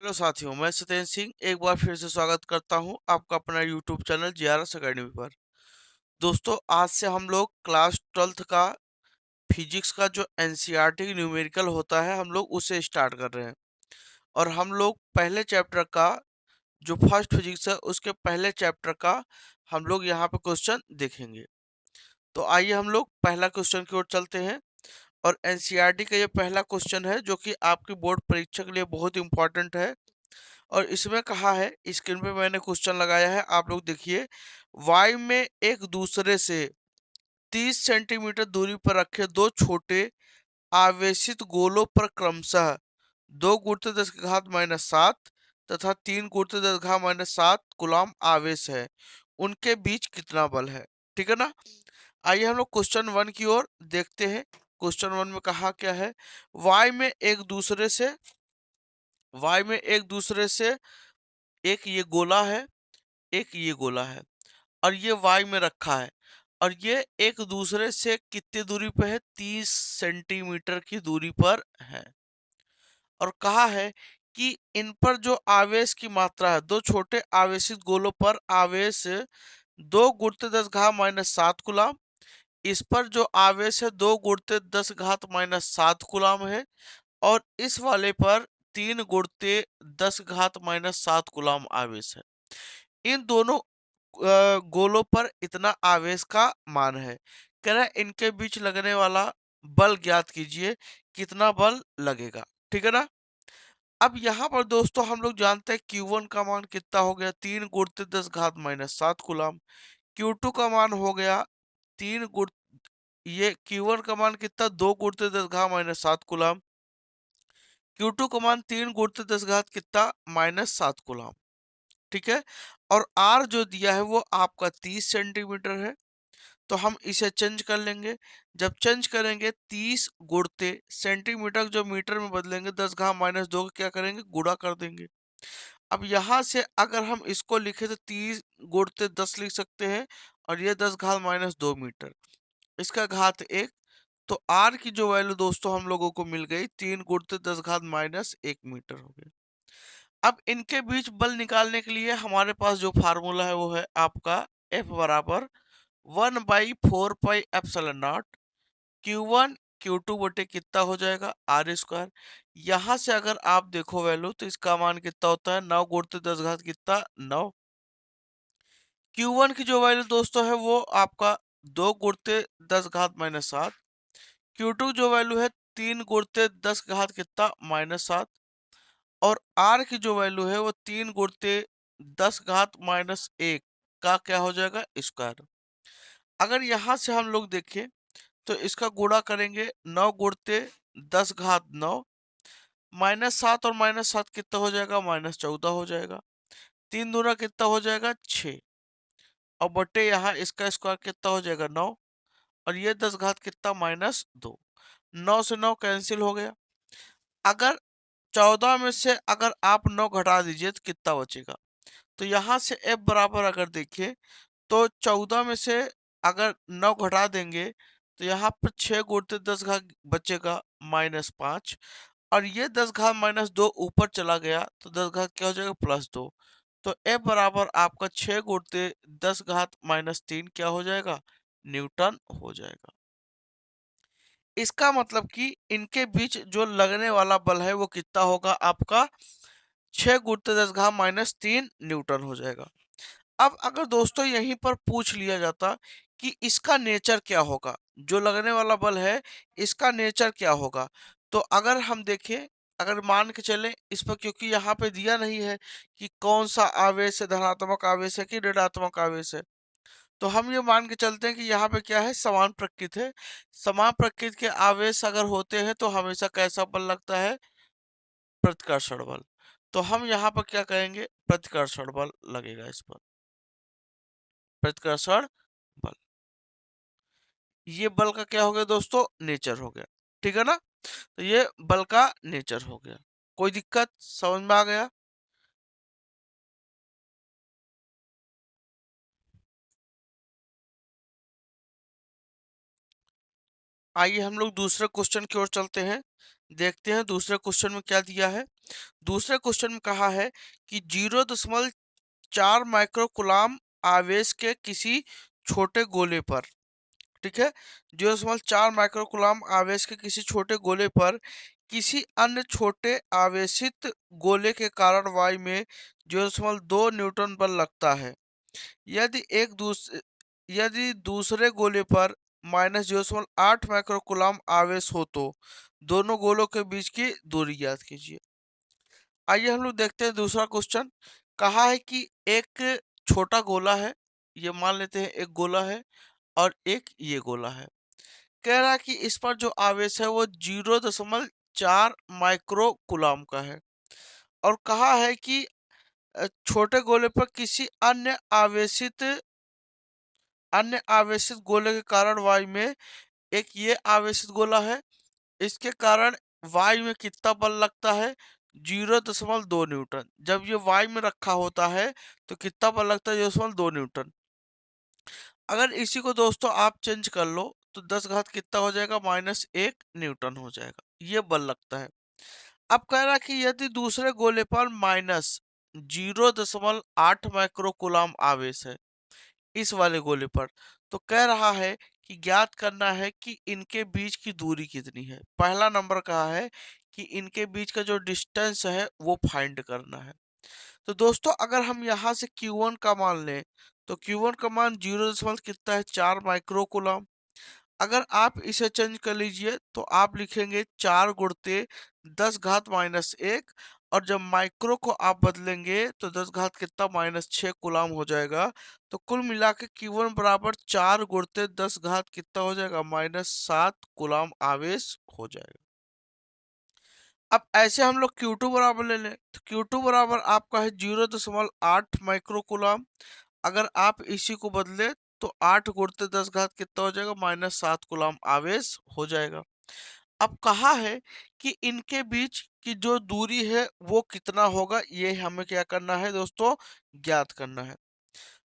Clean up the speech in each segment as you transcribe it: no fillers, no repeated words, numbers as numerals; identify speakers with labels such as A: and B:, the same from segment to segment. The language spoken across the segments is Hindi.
A: हेलो साथियों, मैं सत्येंद्र सिंह एक बार फिर से स्वागत करता हूं आपका अपना यूट्यूब चैनल जीआरएस अकेडमी पर। दोस्तों, आज से हम लोग क्लास 12th का फिजिक्स का जो एनसीईआरटी न्यूमेरिकल होता है हम लोग उसे स्टार्ट कर रहे हैं। और हम लोग पहले चैप्टर का जो फर्स्ट फिजिक्स है उसके पहले चैप्टर का हम लोग यहाँ पे क्वेश्चन देखेंगे। तो आइए हम लोग पहला क्वेश्चन की ओर चलते हैं। और एनसीईआरटी का ये पहला क्वेश्चन है जो कि आपकी बोर्ड परीक्षा के लिए बहुत इंपॉर्टेंट है। और इसमें कहा है, स्क्रीन पे मैंने क्वेश्चन लगाया है, आप लोग देखिए। वाई में एक दूसरे से 30 सेंटीमीटर दूरी पर रखे दो छोटे आवेशित गोलों पर क्रमशः 2 × 10⁻⁷ तथा 3 × 10⁻⁷ कूलम्ब आवेश है, उनके बीच कितना बल है। ठीक है ना। आइए हम लोग क्वेश्चन 1 की ओर देखते हैं। क्वेश्चन 1 में कहा क्या है, वाई में एक दूसरे से एक ये गोला है, एक ये गोला है, और ये वाई में रखा है। और ये एक दूसरे से कितनी दूरी पे है, 30 सेंटीमीटर की दूरी पर है। और कहा है कि इन पर जो आवेश की मात्रा है, दो छोटे आवेशित गोलों पर आवेश 2 × 10⁻⁷ कूलम्ब, इस पर जो आवेश है 2 × 10⁻⁷ कूलम्ब है, और इस वाले पर 3 × 10⁻⁷ कूलम्ब आवेश है। इन दोनों गोलों पर इतना आवेश का मान है। कह रहा है इनके बीच लगने वाला बल ज्ञात कीजिए, कितना बल लगेगा। ठीक है ना। अब यहाँ पर दोस्तों हम लोग जानते हैं Q1 का मान कितना हो गया, 3 × 10⁻⁷ कूलम्ब। Q2 का मान हो गया 3 गुण ये Q1 का मान कितना, 2 × 10⁻⁷ कूलम्ब। Q2 का मान 3 × 10 कितना, -7 कूलम्ब। ठीक है। और R जो दिया है वो आपका 30 सेंटीमीटर है। तो हम इसे चेंज कर लेंगे। जब चेंज करेंगे 30 गुणते सेंटीमीटर जो मीटर में बदलेंगे, 10⁻−2 का क्या करेंगे, गुणा कर देंगे। अब यहाँ से अगर हम इसको लिखे तो 30 गुणते 10 लिख सकते हैं, और ये 10⁻−2 मीटर, इसका घात 1। तो R की जो वैल्यू दोस्तों हम लोगों को मिल गई, 3 गुणते 10⁻−1 मीटर हो गया। अब इनके बीच बल निकालने के लिए हमारे पास जो फार्मूला है वो है आपका F बराबर 1/4πε0 Q1 Q2 बटे कितना हो जाएगा, R²। यहां से अगर आप देखो वैल्यू तो इसका मान कितना होता है, 9 गुणते 10 कितना, 9। Q1 की जो वैल्यू दोस्तों है वो आपका 2 गुणते 10⁻⁷। Q2 जो वैल्यू है 3 गुणते 10 कितना, -7। और R की जो वैल्यू है वो 3 गुणते 10⁻⁻1 का क्या हो जाएगा, स्क्वायर। अगर यहां से हम लोग देखें तो इसका गुणा करेंगे, 9 गुणते 10⁻9, -7 और -7 कितना हो जाएगा, -14 हो जाएगा। 3 दूना कितना हो जाएगा, 6। और बटे यहाँ इसका स्क्वायर कितना हो जाएगा, 9। और ये 10 कितना, -2। 9 से 9 कैंसिल हो गया। अगर 14 में से अगर आप 9 घटा दीजिए तो कितना बचेगा। तो यहाँ से F बराबर अगर देखिए तो 14 में से अगर 9 घटा देंगे तो यहाँ पर 6 गुणते 10 बचेगा, -5। और ये 10⁻−2 ऊपर चला गया तो 10 क्या हो जाएगा, +2। तो F बराबर आपका 6 गुणते 10⁻−3 क्या हो जाएगा, न्यूटन हो जाएगा। इसका मतलब कि इनके बीच जो लगने वाला बल है वो कितना होगा, आपका 6 गुणते 10⁻−3 न्यूटन हो जाएगा। अब अगर दोस्तों यहीं पर पूछ लिया जाता कि इसका नेचर क्या होगा, जो लगने वाला बल है इसका नेचर क्या होगा, तो अगर हम देखें, अगर मान के चलें इस पर, क्योंकि यहाँ पे दिया नहीं है कि कौन सा आवेश है, धनात्मक आवेश है कि ऋणात्मक आवेश है, तो हम ये मान के चलते हैं कि यहाँ पे क्या है, समान प्रकृति है। समान प्रकृति के आवेश अगर होते हैं तो हमेशा कैसा बल लगता है, प्रतिकर्षण बल। तो हम यहाँ पर क्या कहेंगे, प्रतिकर्षण बल लगेगा इस पर, प्रतिकर्षण बल। ये बल का क्या हो गया दोस्तों, नेचर हो गया। ठीक है ना। तो ये बल का नेचर हो गया। कोई दिक्कत समझ में आ गया। आइए हम लोग दूसरे क्वेश्चन की ओर चलते हैं, देखते हैं दूसरे क्वेश्चन में क्या दिया है। दूसरे क्वेश्चन में कहा है कि 0.4 माइक्रोकुलाम आवेश के किसी छोटे गोले पर, ठीक है, 0.4 माइक्रोकुलाम आवेश के किसी छोटे गोले पर किसी अन्य छोटे आवेशित गोले के कारण वायु में 0.2 न्यूटन बल लगता है। यदि यदि दूसरे गोले पर -0.8 माइक्रोकुलाम आवेश हो तो दोनों गोलों के बीच की दूरी ज्ञात कीजिए। आइए हम लोग देखते हैं दूसरा क्वेश्चन। कहा है कि एक छोटा गोला है, ये मान लेते हैं एक गोला है और एक ये गोला है। कह रहा है कि इस पर जो आवेश है वो 0.4 माइक्रो कुलाम का है और कहा है कि छोटे गोले पर किसी अन्य आवेशित गोले के कारण वायु में, एक ये आवेशित गोला है, इसके कारण वायु में कितना बल लगता है? 0.2 न्यूटन। जब ये वायु में रखा होता है तो कितना बल लगता है? 0.2 न्यूटन। अगर इसी को दोस्तों आप चेंज कर लो तो 10 घात कितना हो जाएगा? -1 न्यूटन हो जाएगा। ये बल लगता है। अब कह रहा है कि यदि दूसरे गोले पर -0.8 माइक्रो कूलाम आवेश है इस वाले गोले पर, तो कह रहा है कि ज्ञात करना है कि इनके बीच की दूरी कितनी है। पहला नंबर कहा है कि इनके बीच का जो डिस्टेंस है वो फाइंड करना है। तो दोस्तों अगर हम यहाँ से Q1 का मान लें तो Q1 का मान 0 दशमलव कितना है? 4 माइक्रो कूलम। अगर आप इसे चेंज कर लीजिए तो आप लिखेंगे 4 गुणते 10 घात -1, और जब माइक्रो को आप बदलेंगे तो 10 घात कितना? -6 कूलम हो जाएगा। तो कुल मिला के Q1 बराबर 4 गुणते 10 घात कितना हो जाएगा? -7 कूलम आवेश हो जाएगा। अब ऐसे हम लोग Q2 बराबर ले लें तो Q2 बराबर आपका है 0.8 माइक्रो कूलम। अगर आप इसी को बदले तो 8 गुणते 10 घात कितना हो जाएगा? -7 कूलम आवेश हो जाएगा। अब कहा है कि इनके बीच की जो दूरी है वो कितना होगा, ये हमें क्या करना है दोस्तों? ज्ञात करना है।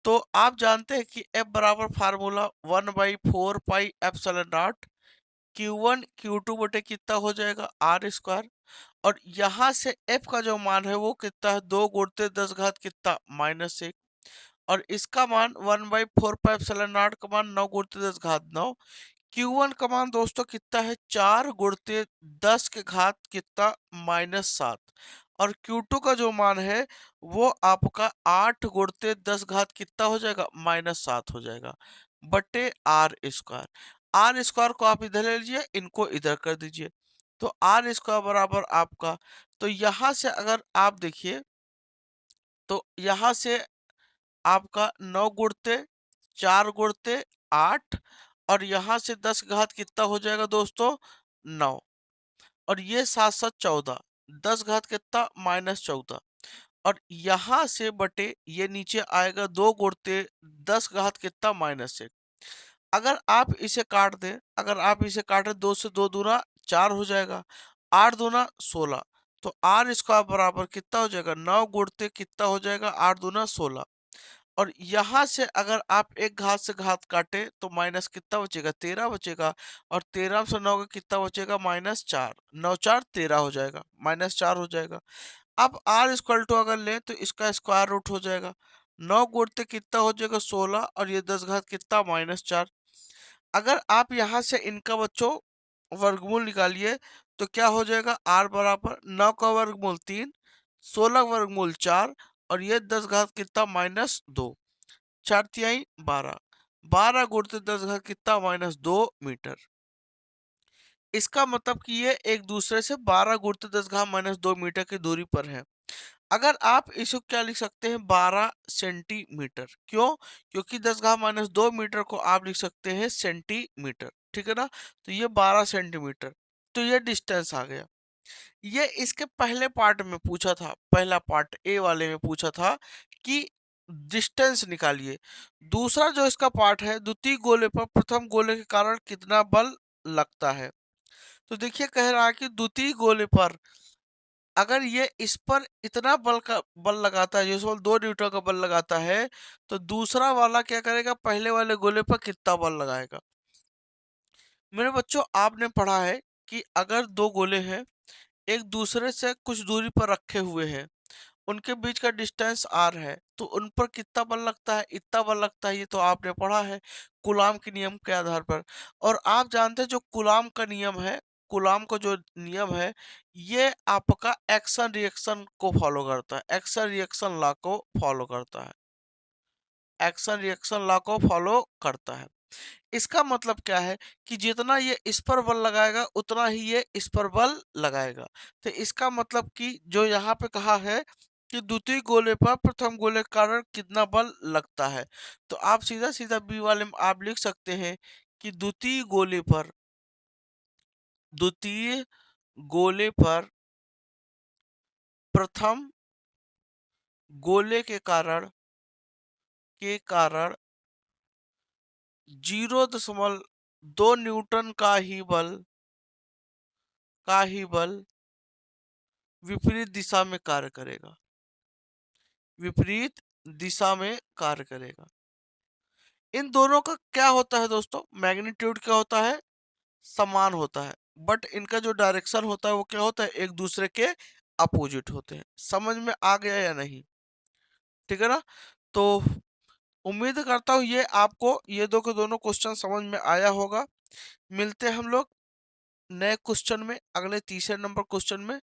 A: तो आप जानते हैं कि F बराबर formula 1/4 pi epsilon not Q1 Q2 बटे कितना हो जाएगा? R square. और यहाँ से F का जो मान है वो कितना है? 2 गुणते 10 घात कितना? -1। और इसका मान 1/4 पाई एप्सिलॉन नॉट का मान 9 गुणते 10 घात 9। Q1 का मान दोस्तों कितना है? 4 गुणते 10 के घात कितना? -7। और Q2 का जो मान है वो आपका 8 गुणते 10 घात कितना हो जाएगा? -7 हो जाएगा बटे आर स्क्वायर। आर स्क्वायर को आप इधर ले लीजिए, इनको इधर कर दीजिए, तो आर स्क्वायर बराबर आपका, तो यहां से अगर आप देखिए तो यहां से आपका 9 गुणते 4 गुणते 8, और यहां से 10 घात कितना हो जाएगा दोस्तों? 9। और ये 7 7 14, 10 घात कितना? -14। और यहां से बटे ये नीचे आएगा 2 गुणते 10 घात कितना? -1। अगर आप इसे काट दें, अगर आप इसे काटें, 2 से 2 दूना 4 हो जाएगा, 8 दूना 16। तो आर स्क्वायर बराबर कितना हो जाएगा? 9 गुणते कितना हो जाएगा? 8 दूना 16। और यहां से अगर आप एक घात से घात काटे तो माइनस कितना बचेगा? 13 बचेगा। और 13 से 9 का कितना बचेगा? -4। 9 4 13 हो जाएगा, -4 हो जाएगा। अब आर स्क्वायर टू अगर ले तो इसका स्क्वायर रूट हो जाएगा। 9 गुणते कितना हो जाएगा? 16, और ये 10 घात कितना? -4। अगर आप यहाँ से इनका बच्चों वर्गमूल निकालिए तो क्या हो जाएगा? आर बराबर 9 का वर्गमूल 3, 16 वर्गमूल 4, और ये 10 घात कितना? -2। 4 तिहाई 12, 12 गुणित 10 घात कितना? -2 मीटर। इसका मतलब कि ये एक दूसरे से 12 गुणित 10 घात -2 मीटर की दूरी पर है। अगर आप इसको क्या लिख सकते हैं? 12 सेंटीमीटर। क्यों? क्योंकि 10 घात -2 मीटर को आप लिख सकते हैं सेंटीमीटर, ठीक है ना? तो ये 12 सेंटीमीटर। तो ये डिस्टेंस आ गया। ये इसके पहले पार्ट में पूछा था, पहला पार्ट ए वाले में पूछा था कि डिस्टेंस निकालिए। दूसरा जो इसका पार्ट है, द्वितीय गोले पर प्रथम गोले के कारण कितना बल लगता है। तो देखिए कह रहा है कि द्वितीय गोले पर अगर ये इस पर इतना बल लगाता है, जिस बल 2 न्यूटन का बल लगाता है, तो दूसरा वाला क्या करेगा? पहले वाले गोले पर कितना बल लगाएगा? मेरे बच्चों आपने पढ़ा है कि अगर दो गोले हैं, एक दूसरे से कुछ दूरी पर रखे हुए हैं, उनके बीच का डिस्टेंस r है, तो उन पर कितना बल लगता है, इतना बल लगता है, ये तो आपने पढ़ा है कूलाम के नियम के आधार पर। और आप जानते हैं जो कूलाम का नियम है, कूलाम का जो नियम है, ये आपका एक्शन रिएक्शन को फॉलो करता है, एक्शन रिएक्शन लॉ को फॉलो करता है, एक्शन रिएक्शन लॉ को फॉलो करता है। इसका मतलब क्या है कि जितना ये इस पर बल लगाएगा उतना ही ये इस पर बल लगाएगा। तो इसका मतलब कि जो यहाँ पे कहा है कि द्वितीय गोले पर प्रथम गोले के कारण कितना बल लगता है, तो आप सीधा सीधा बी वाले में आप लिख सकते हैं कि द्वितीय गोले पर प्रथम गोले के कारण 0.2 न्यूटन का ही बल विपरीत दिशा में कार्य करेगा, विपरीत दिशा में कार्य करेगा। इन दोनों का क्या होता है दोस्तों, मैग्नीट्यूड क्या होता है, समान होता है, बट इनका जो डायरेक्शन होता है वो क्या होता है, एक दूसरे के अपोजिट होते हैं। समझ में आ गया या नहीं? ठीक है ना? तो उम्मीद करता हूँ ये आपको ये दो के दोनों क्वेश्चन समझ में आया होगा। मिलते हैं हम लोग नए क्वेश्चन में, अगले तीसरे नंबर क्वेश्चन में।